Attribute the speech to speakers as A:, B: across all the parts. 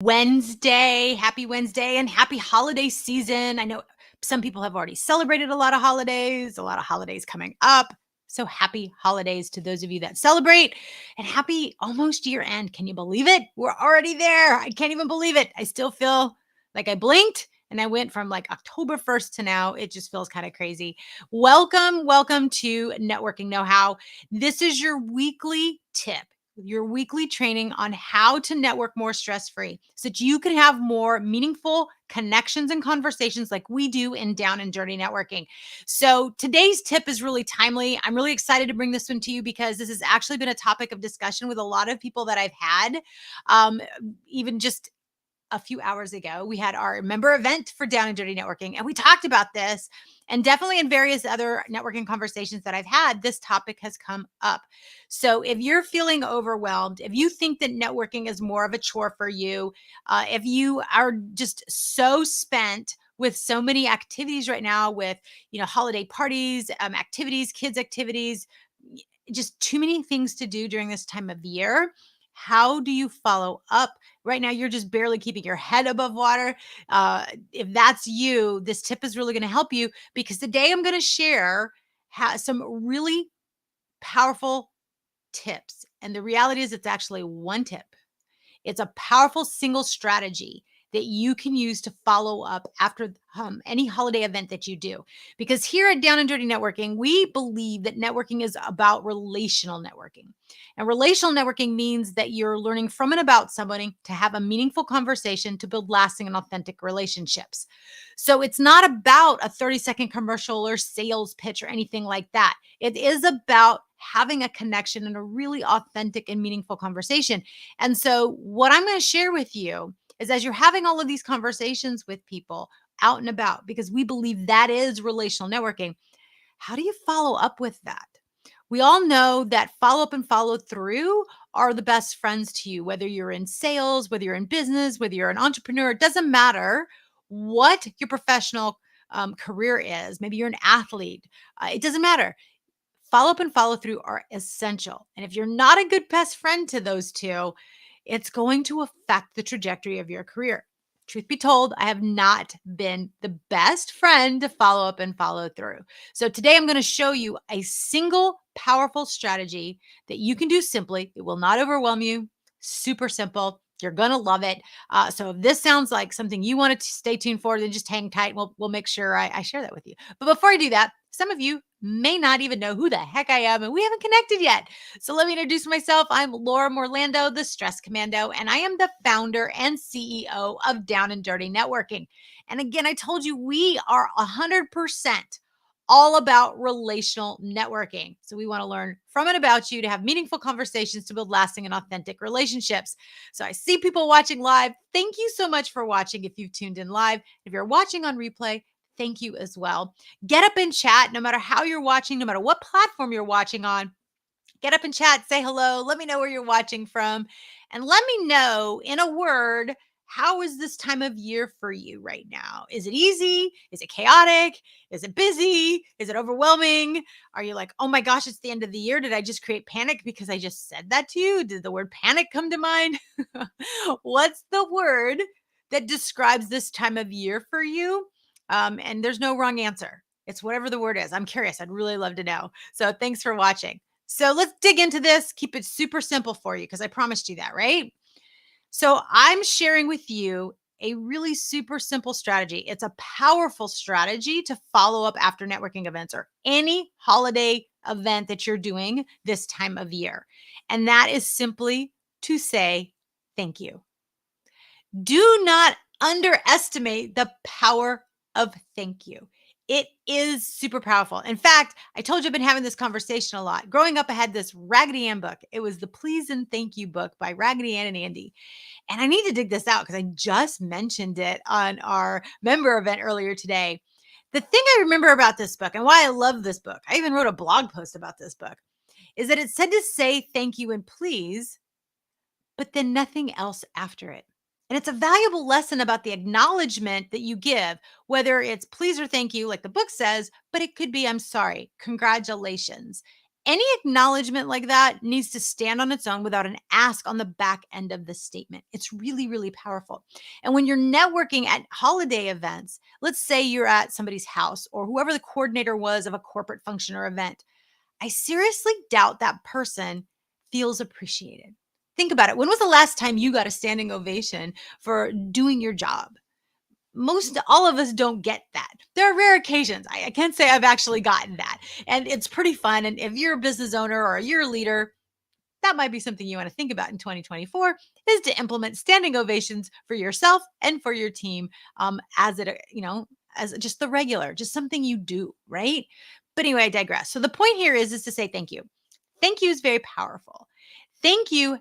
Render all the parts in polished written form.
A: Wednesday. Happy Wednesday and happy holiday season. I know some people have already celebrated a lot of holidays coming up. So happy holidays to those of you that celebrate and happy almost year end. Can you believe it? We're already there. I can't even believe it. I still feel like I blinked and I went from like October 1st to now. It just feels kind of crazy. Welcome to Networking Know How. This is your weekly tip, your weekly training on how to network more stress-free so that you can have more meaningful connections and conversations like we do in Down and Dirty Networking. So today's tip is really timely. I'm really excited to bring this one to you because this has actually been a topic of discussion with a lot of people that I've had, um, even just a few hours ago. We had our member event for Down and Dirty Networking, and we talked about this. And definitely in various other networking conversations that I've had, this topic has come up. So if you're feeling overwhelmed, if you think that networking is more of a chore for you, if you are just so spent with so many activities right now, with holiday parties, activities, kids activities, just too many things to do during this time of year. How do you follow up? Right now, you're just barely keeping your head above water. If that's you, this tip is really going to help you because today I'm going to share some really powerful tips. And the reality is, it's actually one tip. It's a powerful single strategy that you can use to follow up after any holiday event that you do. Because here at Down and Dirty Networking, we believe that networking is about relational networking. And relational networking means that you're learning from and about somebody to have a meaningful conversation to build lasting and authentic relationships. So it's not about a 30-second commercial or sales pitch or anything like that. It is about having a connection and a really authentic and meaningful conversation. And so, what I'm going to share with you is as you're having all of these conversations with people out and about, because we believe that is relational networking, how do you follow up with that? We all know that follow up and follow through are the best friends to you, whether you're in sales, whether you're in business, whether you're an entrepreneur. It doesn't matter what your professional career is. Maybe you're an athlete. It doesn't matter. Follow up and follow through are essential. And if you're not a good best friend to those two, it's going to affect the trajectory of your career. Truth be told, I have not been the best friend to follow up and follow through. So today I'm going to show you a single powerful strategy that you can do simply. It will not overwhelm you. Super simple. You're going to love it. So if this sounds like something you want to stay tuned for, then just hang tight. We'll make sure I share that with you. But before I do that, some of you may not even know who the heck I am, and we haven't connected yet. So let me introduce myself. I'm Laura Morlando, the Stress Commando, and I am the founder and CEO of Down and Dirty Networking. And again, I told you we are 100% all about relational networking. So we want to learn from and about you to have meaningful conversations to build lasting and authentic relationships. So I see people watching live. Thank you so much for watching if you've tuned in live. If you're watching on replay, thank you as well. Get up and chat no matter how you're watching, no matter what platform you're watching on. Get up and chat, say hello. Let me know where you're watching from. And let me know in a word, how is this time of year for you right now? Is it easy? Is it chaotic? Is it busy? Is it overwhelming? Are you like, oh my gosh, it's the end of the year. Did I just create panic because I just said that to you? Did the word panic come to mind? What's the word that describes this time of year for you? And there's no wrong answer. It's whatever the word is. I'm curious. I'd really love to know. So thanks for watching. So let's dig into this. Keep it super simple for you because I promised you that, right? So I'm sharing with you a really super simple strategy. It's a powerful strategy to follow up after networking events or any holiday event that you're doing this time of year. And that is simply to say thank you. Do not underestimate the power of thank you. It is super powerful. In fact, I told you I've been having this conversation a lot. Growing up, I had this Raggedy Ann book. It was the Please and Thank You book by Raggedy Ann and Andy. And I need to dig this out because I just mentioned it on our member event earlier today. The thing I remember about this book and why I love this book, I even wrote a blog post about this book, is that it said to say thank you and please, but then nothing else after it. And it's a valuable lesson about the acknowledgement that you give, whether it's please or thank you, like the book says, but it could be I'm sorry, congratulations. Any acknowledgement like that needs to stand on its own without an ask on the back end of the statement. It's really, really powerful. And when you're networking at holiday events, let's say you're at somebody's house or whoever the coordinator was of a corporate function or event, I seriously doubt that person feels appreciated. Think about it. When was the last time you got a standing ovation for doing your job? Most all of us don't get that. There are rare occasions. I can't say I've actually gotten that. And it's pretty fun. And if you're a business owner or you're a leader, that might be something you want to think about in 2024 is to implement standing ovations for yourself and for your team as it, as just the regular, just something you do, right? But anyway, I digress. So the point here is to say thank you. Thank you is very powerful. Thank you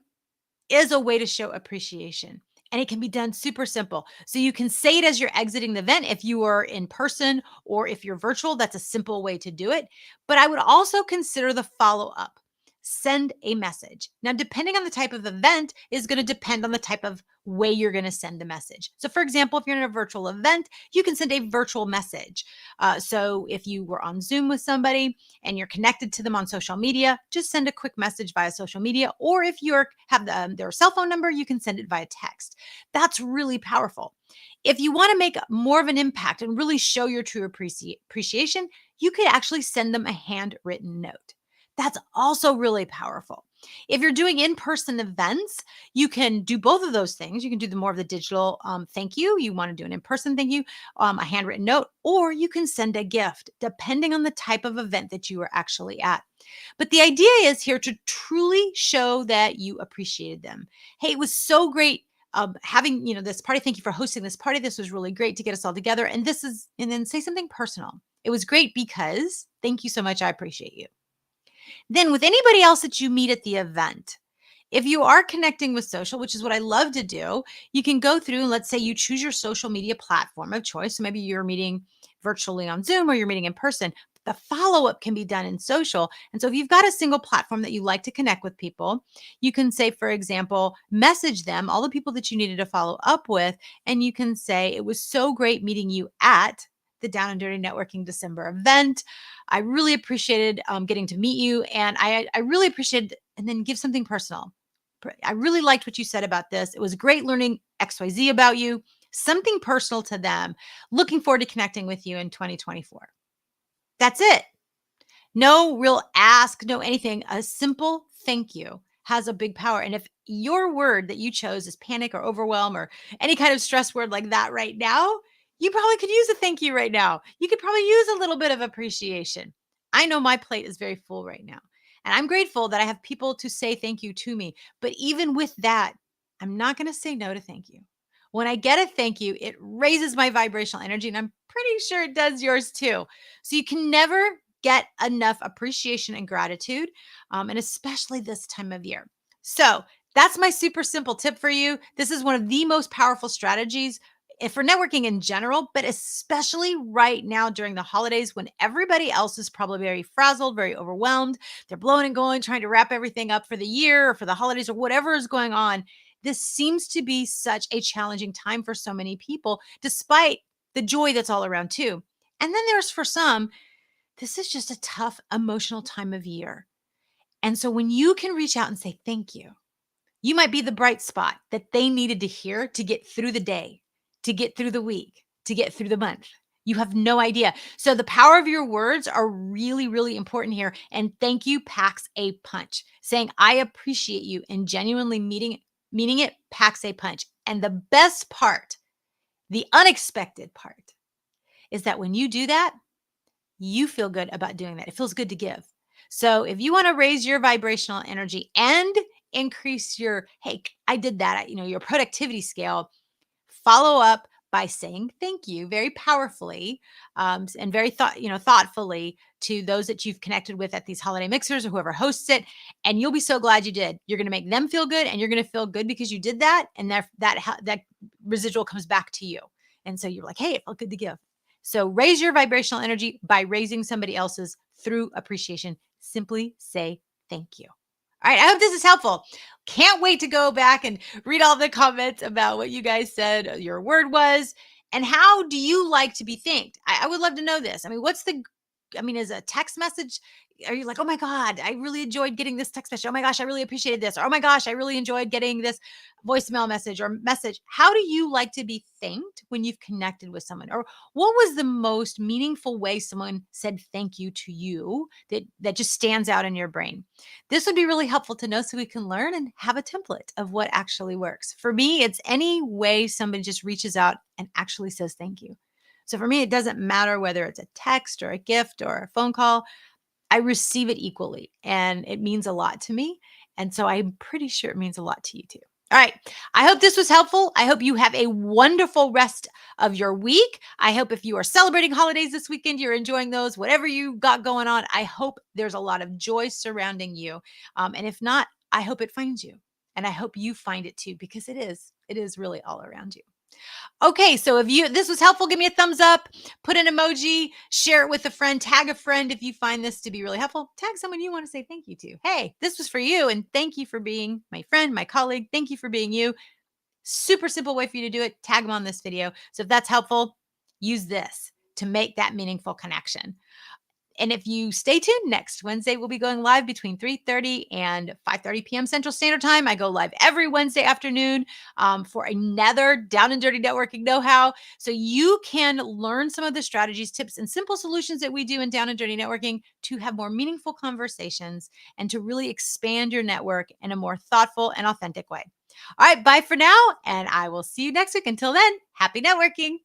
A: is a way to show appreciation. And it can be done super simple. So you can say it as you're exiting the event if you are in person or if you're virtual. That's a simple way to do it. But I would also consider the follow up. Send a message. Now, depending on the type of event, is going to depend on the type of way you're going to send the message. So, for example, if you're in a virtual event, you can send a virtual message. So, if you were on Zoom with somebody and you're connected to them on social media, just send a quick message via social media. Or if you have their cell phone number, you can send it via text. That's really powerful. If you want to make more of an impact and really show your true appreciation, you could actually send them a handwritten note. That's also really powerful. If you're doing in-person events, you can do both of those things. You can do the more of the digital thank you. You want to do an in-person thank you, a handwritten note, or you can send a gift, depending on the type of event that you are actually at. But the idea is here to truly show that you appreciated them. Hey, it was so great having this party. Thank you for hosting this party. This was really great to get us all together. And then say something personal. It was great because thank you so much. I appreciate you. Then with anybody else that you meet at the event, if you are connecting with social, which is what I love to do, you can go through and let's say you choose your social media platform of choice. So maybe you're meeting virtually on Zoom or you're meeting in person. The follow-up can be done in social. And so if you've got a single platform that you like to connect with people, you can say, for example, message them, all the people that you needed to follow up with, and you can say, it was so great meeting you at the Down and Dirty Networking December event. I really appreciated getting to meet you. And I really appreciated, and then give something personal. I really liked what you said about this. It was great learning XYZ about you, something personal to them. Looking forward to connecting with you in 2024. That's it. No real ask, no anything. A simple thank you has a big power. And if your word that you chose is panic or overwhelm or any kind of stress word like that right now, you probably could use a thank you right now. You could probably use a little bit of appreciation. I know my plate is very full right now. And I'm grateful that I have people to say thank you to me. But even with that, I'm not going to say no to thank you. When I get a thank you, it raises my vibrational energy. And I'm pretty sure it does yours too. So you can never get enough appreciation and gratitude, and especially this time of year. So that's my super simple tip for you. This is one of the most powerful strategies for networking in general, but especially right now during the holidays when everybody else is probably very frazzled, very overwhelmed. They're blowing and going, trying to wrap everything up for the year or for the holidays or whatever is going on. This seems to be such a challenging time for so many people, despite the joy that's all around too. And then there's for some, this is just a tough emotional time of year. And so when you can reach out and say thank you, you might be the bright spot that they needed to hear to get through the day, to get through the week, to get through the month. You have no idea. So the power of your words are really, really important here. And thank you packs a punch. Saying I appreciate you and genuinely meaning it packs a punch. And the best part, the unexpected part, is that when you do that, you feel good about doing that. It feels good to give. So if you want to raise your vibrational energy and increase your, hey, I did that, your productivity scale, follow up by saying thank you very powerfully and very thoughtfully to those that you've connected with at these holiday mixers or whoever hosts it. And you'll be so glad you did. You're going to make them feel good and you're going to feel good because you did that. And that residual comes back to you. And so you're like, hey, it felt good to give. So raise your vibrational energy by raising somebody else's through appreciation. Simply say thank you. All right. I hope this is helpful. Can't wait to go back and read all the comments about what you guys said your word was and how do you like to be thanked? I would love to know this. I mean, what's the I mean, is a text message, are you like, oh my God, I really enjoyed getting this text message. Oh my gosh, I really appreciated this. Or oh my gosh, I really enjoyed getting this voicemail message or message. How do you like to be thanked when you've connected with someone? Or what was the most meaningful way someone said thank you to you that just stands out in your brain? This would be really helpful to know so we can learn and have a template of what actually works. For me, it's any way somebody just reaches out and actually says thank you. So for me, it doesn't matter whether it's a text or a gift or a phone call. I receive it equally and it means a lot to me. And so I'm pretty sure it means a lot to you too. All right. I hope this was helpful. I hope you have a wonderful rest of your week. I hope if you are celebrating holidays this weekend, you're enjoying those, whatever you got going on. I hope there's a lot of joy surrounding you. And if not, I hope it finds you. And I hope you find it too, because it is really all around you. Okay, so if this was helpful, give me a thumbs up, put an emoji, share it with a friend, tag a friend if you find this to be really helpful. Tag someone you want to say thank you to. Hey, this was for you, and thank you for being my friend, my colleague. Thank you for being you. Super simple way for you to do it. Tag them on this video. So if that's helpful, use this to make that meaningful connection. And if you stay tuned, next Wednesday, we'll be going live between 3:30 and 5:30 p.m. Central Standard Time. I go live every Wednesday afternoon for another Down and Dirty Networking know-how. So you can learn some of the strategies, tips, and simple solutions that we do in Down and Dirty Networking to have more meaningful conversations and to really expand your network in a more thoughtful and authentic way. All right, bye for now, and I will see you next week. Until then, happy networking.